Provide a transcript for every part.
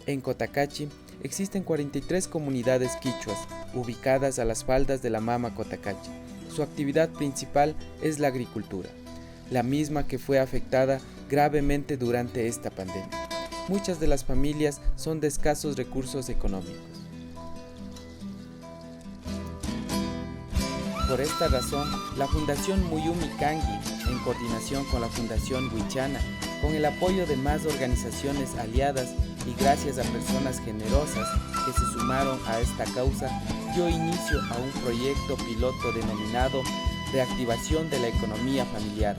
En Cotacachi existen 43 comunidades quichuas ubicadas a las faldas de la Mama Cotacachi. Su actividad principal es la agricultura, la misma que fue afectada gravemente durante esta pandemia. Muchas de las familias son de escasos recursos económicos. Por esta razón, la Fundación Muyumi Kangi, en coordinación con la Fundación Huichana, con el apoyo de más organizaciones aliadas y gracias a personas generosas que se sumaron a esta causa, dio inicio a un proyecto piloto denominado Reactivación de la Economía Familiar,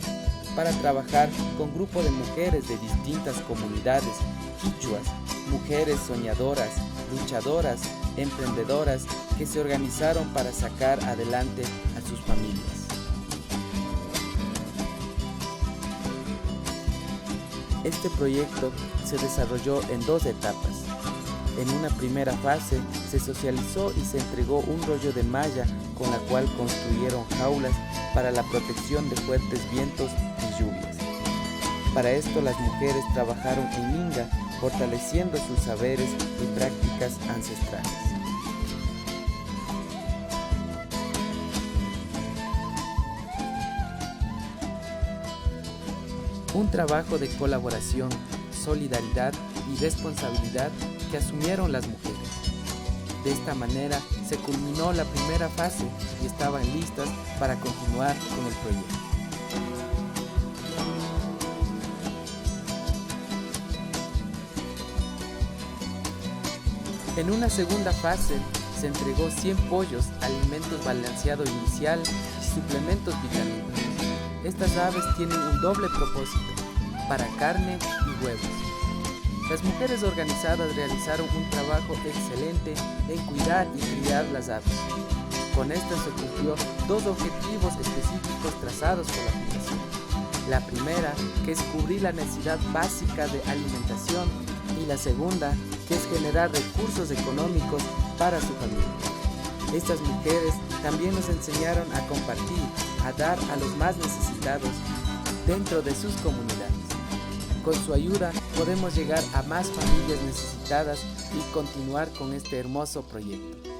para trabajar con grupos de mujeres de distintas comunidades quichuas, mujeres soñadoras, luchadoras, emprendedoras que se organizaron para sacar adelante a sus familias. Este proyecto se desarrolló en 2 etapas. En una primera fase se socializó y se entregó un rollo de malla con la cual construyeron jaulas para la protección de fuertes vientos y lluvias. Para esto las mujeres trabajaron en minga, fortaleciendo sus saberes y prácticas ancestrales. Un trabajo de colaboración, solidaridad y responsabilidad que asumieron las mujeres. De esta manera se culminó la primera fase y estaban listas para continuar con el proyecto. En una segunda fase se entregó 100 pollos, alimentos balanceados inicial y suplementos vitamínicos. Estas aves tienen un doble propósito, para carne y huevos. Las mujeres organizadas realizaron un trabajo excelente en cuidar y criar las aves. Con esto se cumplió 2 objetivos específicos trazados por la Fundación. La primera, que es cubrir la necesidad básica de alimentación, y la segunda, que es generar recursos económicos para su familia. Estas mujeres también nos enseñaron a compartir, a dar a los más necesitados dentro de sus comunidades. Con su ayuda podemos llegar a más familias necesitadas y continuar con este hermoso proyecto.